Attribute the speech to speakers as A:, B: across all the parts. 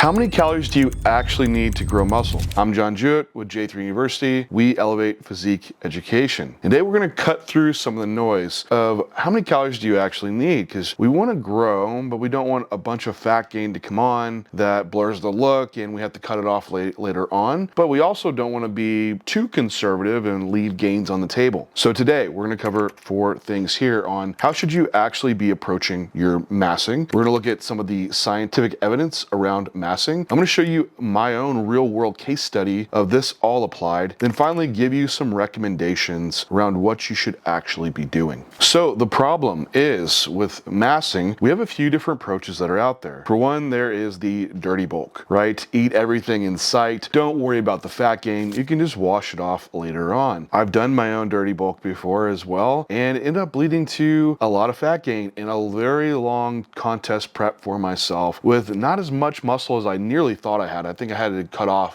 A: How many calories do you actually need to grow muscle? I'm Jewett with J3U University. We elevate physique education. And today we're going to cut through some of the noise of how many calories do you actually need, because we want to grow, but we don't want a bunch of fat gain to come on that blurs the look and we have to cut it off later on. But we also don't want to be too conservative and leave gains on the table. So today we're going to cover 4 things here on how should you actually be approaching your massing. We're going to look at some of the scientific evidence around massing. I'm going to show you my own real world case study of this all applied, then finally give you some recommendations around what you should actually be doing. So the problem is with massing, we have a few different approaches that are out there. For one, there is the dirty bulk, right? Eat everything in sight. Don't worry about the fat gain. You can just wash it off later on. I've done my own dirty bulk before as well, and it ended up leading to a lot of fat gain in a very long contest prep for myself with not as much muscle as I nearly thought I had. I think I had to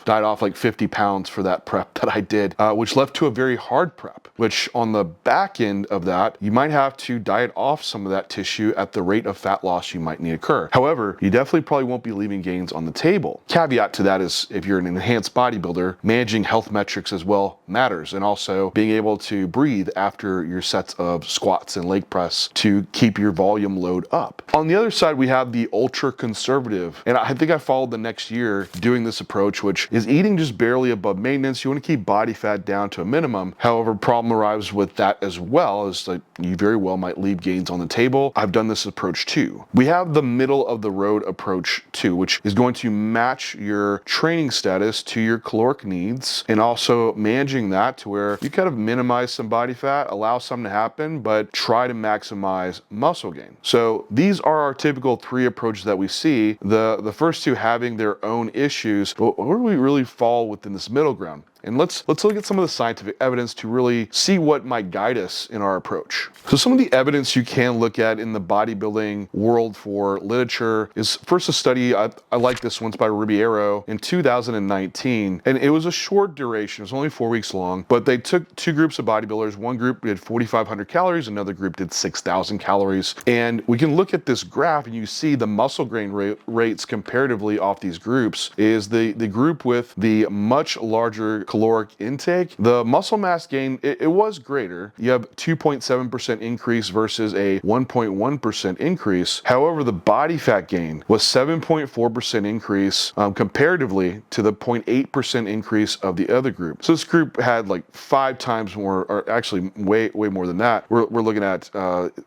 A: diet off like 50 pounds for that prep that I did, which left to a very hard prep, which on the back end of that, you might have to diet off some of that tissue at the rate of fat loss you might need to occur. However, you definitely probably won't be leaving gains on the table. Caveat to that is if you're an enhanced bodybuilder, managing health metrics as well matters, and also being able to breathe after your sets of squats and leg press to keep your volume load up. On the other side, we have the ultra conservative, and I think I followed the next year doing this approach, which is eating just barely above maintenance. You want to keep body fat down to a minimum. However, problem arrives with that as well is that you very well might leave gains on the table. I've done this approach too. We have the middle of the road approach too, which is going to match your training status to your caloric needs, and also managing that to where you kind of minimize some body fat, allow some to happen, but try to maximize muscle gain. So these are our typical 3 approaches that we see. The first 2 having their own issues, but where do we really fall within this middle ground? And let's look at some of the scientific evidence to really see what might guide us in our approach. So some of the evidence you can look at in the bodybuilding world for literature is first a study, I like this one, it's by Ribeiro in 2019. And it was a short duration, it was only 4 weeks long, but they took 2 groups of bodybuilders. One group did 4,500 calories, another group did 6,000 calories. And we can look at this graph and you see the muscle gain rates comparatively off these groups is the group with the much larger caloric intake, the muscle mass gain, it was greater. You have 2.7% increase versus a 1.1% increase. However, the body fat gain was 7.4% increase comparatively to the 0.8% increase of the other group. So this group had like 5 times more, or actually way more than that. We're looking at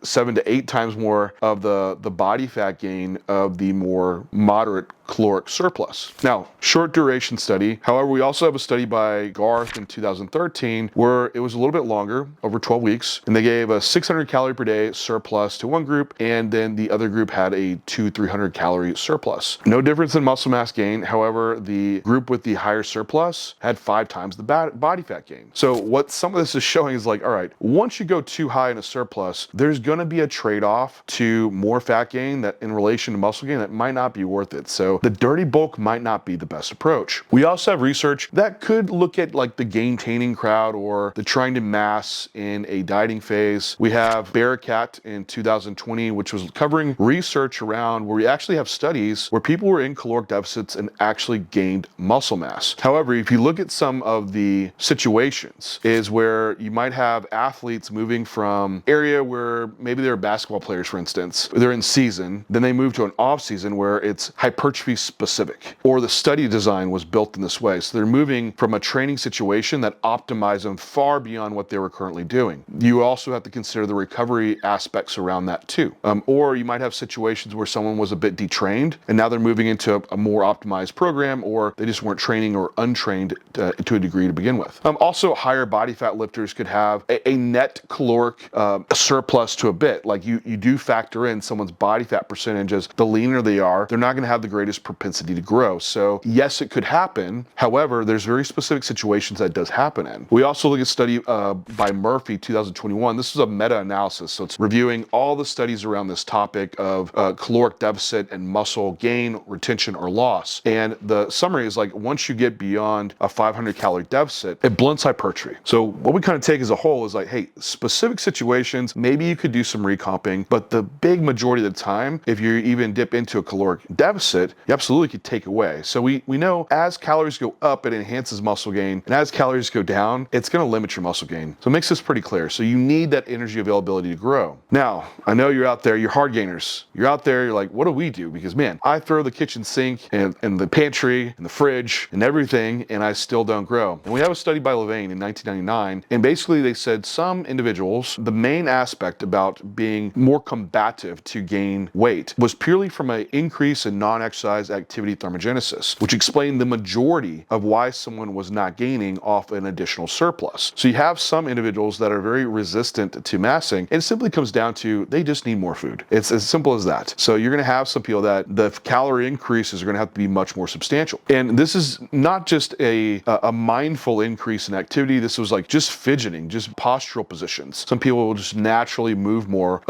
A: 7 to 8 times more of the body fat gain of the more moderate caloric surplus. Now, short duration study. However, we also have a study by Garth in 2013 where it was a little bit longer, over 12 weeks, and they gave a 600 calorie per day surplus to one group, and then the other group had a 200-300 calorie surplus. No difference in muscle mass gain. However, the group with the higher surplus had 5 times the body fat gain. So what some of this is showing is like, all right, once you go too high in a surplus, there's going to be a trade-off to more fat gain that in relation to muscle gain that might not be worth it. So the dirty bulk might not be the best approach. We also have research that could look at like the gain-taining crowd or the trying to mass in a dieting phase. We have Bearcat in 2020, which was covering research around where we actually have studies where people were in caloric deficits and actually gained muscle mass. However, if you look at some of the situations is where you might have athletes moving from area where maybe they're basketball players, for instance, they're in season, then they move to an off season where it's hypertrophy specific, or the study design was built in this way. So they're moving from a training situation that optimized them far beyond what they were currently doing. You also have to consider the recovery aspects around that too. Or you might have situations where someone was a bit detrained and now they're moving into a more optimized program, or they just weren't training or untrained to a degree to begin with. Also, higher body fat lifters could have a net caloric surplus to a bit. Like you do factor in someone's body fat percentages. The leaner they are, they're not going to have the greatest propensity to grow. So yes, it could happen. However, there's very specific situations that does happen in. We also look at a study by Murphy 2021. This is a meta-analysis. So it's reviewing all the studies around this topic of caloric deficit and muscle gain, retention, or loss. And the summary is like, once you get beyond a 500 calorie deficit, it blunts hypertrophy. So what we kind of take as a whole is like, hey, specific situations, maybe you could do some recomping, but the big majority of the time, if you even dip into a caloric deficit, you absolutely could take away. So we know as calories go up, it enhances muscle gain, and as calories go down, it's going to limit your muscle gain. So it makes this pretty clear. So you need that energy availability to grow. Now, I know you're out there, you're hard gainers. You're out there, you're like, what do we do? Because man, I throw the kitchen sink and the pantry and the fridge and everything, and I still don't grow. And we have a study by Levain in 1999, and basically they said some individuals, the main aspect about being more combative to gain weight was purely from an increase in non-exercise activity thermogenesis, which explained the majority of why someone was not gaining off an additional surplus. So you have some individuals that are very resistant to massing, and it simply comes down to they just need more food. It's as simple as that. So you're going to have some people that the calorie increases are going to have to be much more substantial. And this is not just a mindful increase in activity. This was like just fidgeting, just postural positions. Some people will just naturally move more,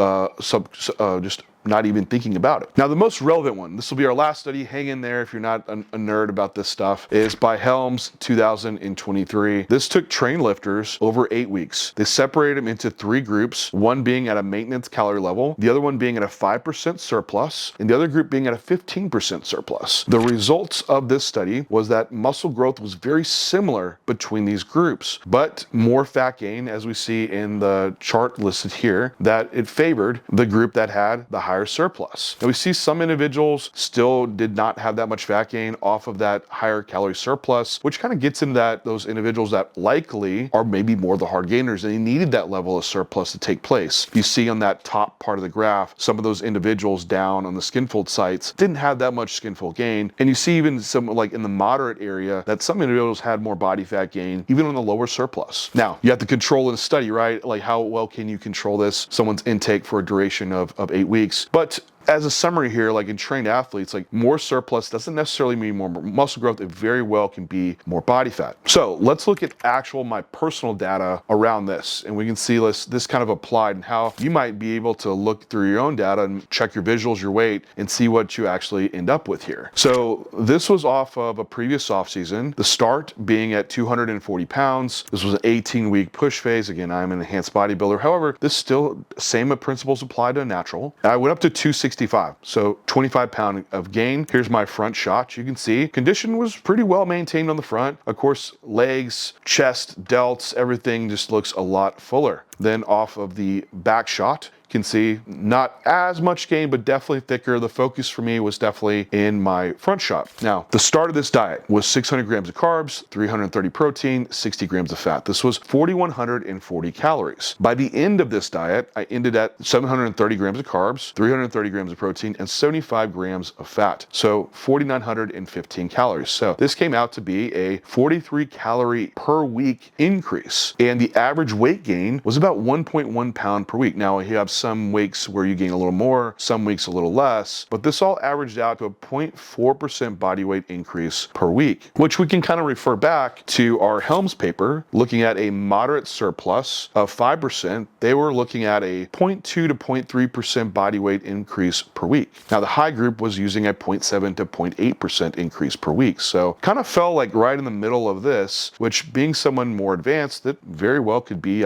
A: just not even thinking about it. Now, the most relevant one, this will be our last study, hang in there if you're not a nerd about this stuff, is by Helms 2023. This took trained lifters over 8 weeks. They separated them into 3 groups, one being at a maintenance calorie level, the other one being at a 5% surplus, and the other group being at a 15% surplus. The results of this study was that muscle growth was very similar between these groups, but more fat gain, as we see in the chart listed here, that it favored the group that had the higher surplus. Now we see some individuals still did not have that much fat gain off of that higher calorie surplus, which kind of gets into that those individuals that likely are maybe more the hard gainers, and they needed that level of surplus to take place. You see on that top part of the graph, some of those individuals down on the skin fold sites didn't have that much skin fold gain, and you see even some like in the moderate area that some individuals had more body fat gain even on the lower surplus. Now you have to control in a study, right? Like how well can you control this, someone's intake for a duration of 8 weeks? But as a summary here, like in trained athletes, like more surplus doesn't necessarily mean more muscle growth. It very well can be more body fat. So let's look at my personal data around this, and we can see this kind of applied and how you might be able to look through your own data and check your visuals, your weight, and see what you actually end up with here. So this was off of a previous off season, the start being at 240 pounds. This was an 18-week push phase. Again, I'm an enhanced bodybuilder. However, this still same principles apply to a natural. I went up to 265, so 25 pound of gain. Here's my front shot. You can see condition was pretty well maintained on the front. Of course, legs, chest, delts, everything just looks a lot fuller. Then off of the back shot, you can see not as much gain, but definitely thicker. The focus for me was definitely in my front shot. Now, the start of this diet was 600 grams of carbs, 330 protein, 60 grams of fat. This was 4,140 calories. By the end of this diet, I ended at 730 grams of carbs, 330 grams of protein, and 75 grams of fat. So 4,915 calories. So this came out to be a 43 calorie per week increase. And the average weight gain was about 1.1 pound per week. Now, you have some weeks where you gain a little more, some weeks a little less, but this all averaged out to a 0.4% body weight increase per week, which we can kind of refer back to our Helms paper looking at a moderate surplus of 5%. They were looking at a 0.2 to 0.3% body weight increase per week. Now, the high group was using a 0.7 to 0.8% increase per week. So kind of fell like right in the middle of this, which being someone more advanced, that very well could be,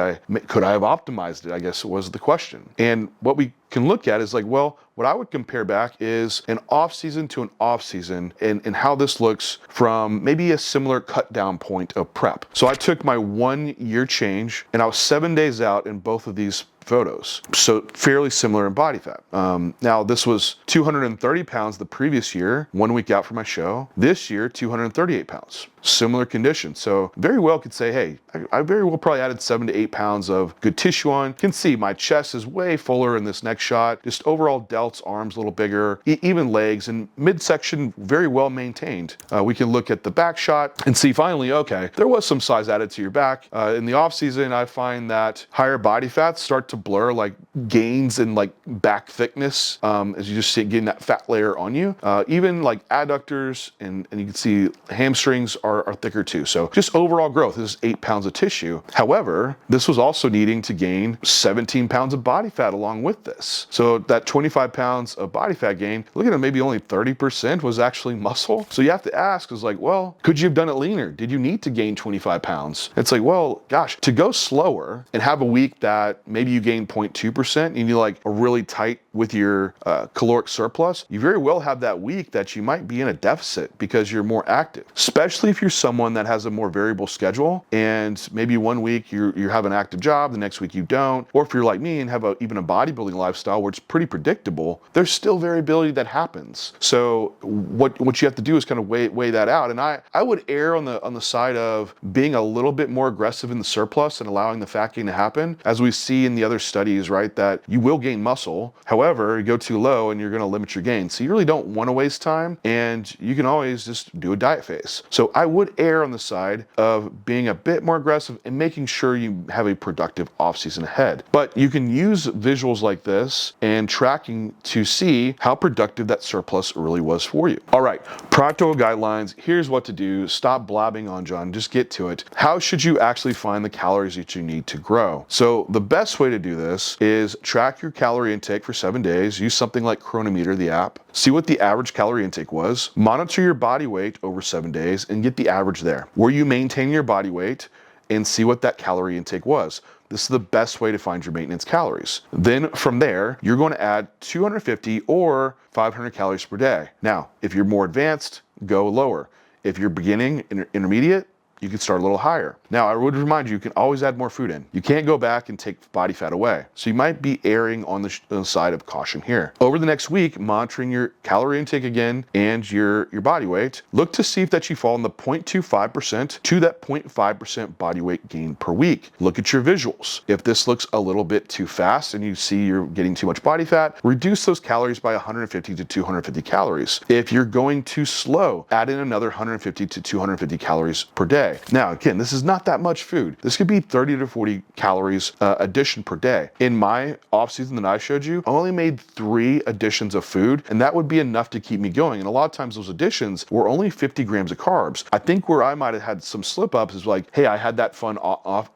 A: could I have optimized it, I guess was the question. And what we can look at is like, well, what I would compare back is an off season to an off season and how this looks from maybe a similar cut down point of prep. So I took my 1 year change and I was 7 days out in both of these photos. So fairly similar in body fat. Now this was 230 pounds the previous year, 1 week out from my show. This year, 238 pounds. Similar condition. So very well could say, hey, I very well probably added 7 to 8 pounds of good tissue on. You can see my chest is way fuller in this next shot. Just overall delts, arms a little bigger, even legs, and midsection very well maintained. We can look at the back shot and see finally, okay, there was some size added to your back. In the off season, I find that higher body fats start to blur, like gains in like back thickness as you just see getting that fat layer on you. Even like adductors and you can see hamstrings are thicker too. So just overall growth, this is 8 pounds of tissue. However, this was also needing to gain 17 pounds of body fat along with this. So that 25 pounds of body fat gain, look at it, maybe only 30% was actually muscle. So you have to ask is like, well, could you have done it leaner? Did you need to gain 25 pounds? It's like, well, gosh, to go slower and have a week that maybe you gain 0.2% and you like a really tight with your caloric surplus, you very well have that week that you might be in a deficit because you're more active, especially if you're someone that has a more variable schedule and maybe one week you have an active job, the next week you don't, or if you're like me and have even a bodybuilding lifestyle where it's pretty predictable, there's still variability that happens. So what you have to do is kind of weigh that out. And I would err on the side of being a little bit more aggressive in the surplus and allowing the fat gain to happen, as we see in the other studies, right, that you will gain muscle. However, you go too low and you're going to limit your gain. So you really don't want to waste time, and you can always just do a diet phase. So I would err on the side of being a bit more aggressive and making sure you have a productive off season ahead. But you can use visuals like this and tracking to see how productive that surplus really was for you. All right, practical guidelines. Here's what to do. Stop blabbing on, John. Just get to it. How should you actually find the calories that you need to grow? So the best way to do this is track your calorie intake for 7 days. Use something like Chronometer, the app. See what the average calorie intake was. Monitor your body weight over 7 days and get the average there. Were you maintaining your body weight? And see what that calorie intake was. This is the best way to find your maintenance calories. Then from there, you're going to add 250 or 500 calories per day. Now, if you're more advanced, go lower. If you're beginning, intermediate, you can start a little higher. Now, I would remind you, you can always add more food in. You can't go back and take body fat away. So you might be erring on the side of caution here. Over the next week, monitoring your calorie intake again and your body weight, look to see if that you fall in the 0.25% to that 0.5% body weight gain per week. Look at your visuals. If this looks a little bit too fast and you see you're getting too much body fat, reduce those calories by 150 to 250 calories. If you're going too slow, add in another 150 to 250 calories per day. Now, again, this is not that much food. This could be 30 to 40 calories addition per day. In my off season that I showed you, I only made 3 additions of food, and that would be enough to keep me going. And a lot of times those additions were only 50 grams of carbs. I think where I might have had some slip ups is like, hey, I had that fun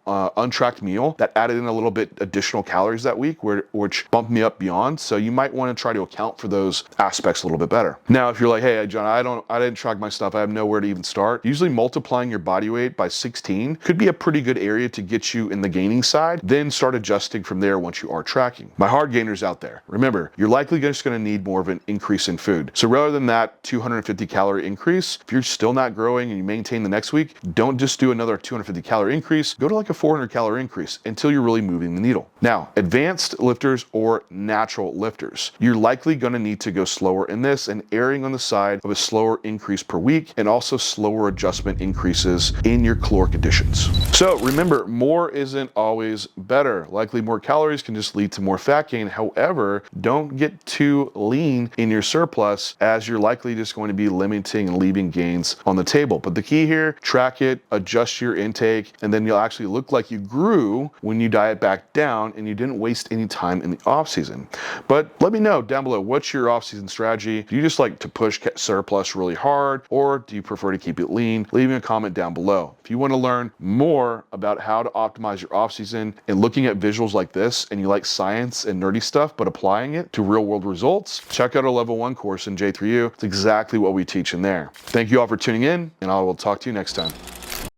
A: untracked meal that added in a little bit additional calories that week, which bumped me up beyond. So you might want to try to account for those aspects a little bit better. Now, if you're like, hey, John, I didn't track my stuff, I have nowhere to even start. Usually multiplying your body weight by 16 could be a pretty good area to get you in the gaining side, then start adjusting from there once you are tracking. My hard gainers out there, remember, you're likely just going to need more of an increase in food. So rather than that 250 calorie increase, if you're still not growing and you maintain the next week, don't just do another 250 calorie increase, go to like a 400 calorie increase until you're really moving the needle. Now, advanced lifters or natural lifters, you're likely going to need to go slower in this and erring on the side of a slower increase per week and also slower adjustment increases in your caloric additions. So remember, more isn't always better. Likely more calories can just lead to more fat gain. However, don't get too lean in your surplus, as you're likely just going to be limiting and leaving gains on the table. But the key here, track it, adjust your intake, and then you'll actually look like you grew when you diet back down and you didn't waste any time in the off season. But let me know down below, what's your off season strategy? Do you just like to push surplus really hard, or do you prefer to keep it lean? Leave me a comment down below. If you want to learn more about how to optimize your off season and looking at visuals like this, and you like science and nerdy stuff, but applying it to real world results, check out our level 1 course in J3U. It's exactly what we teach in there. Thank you all for tuning in, and I will talk to you next time.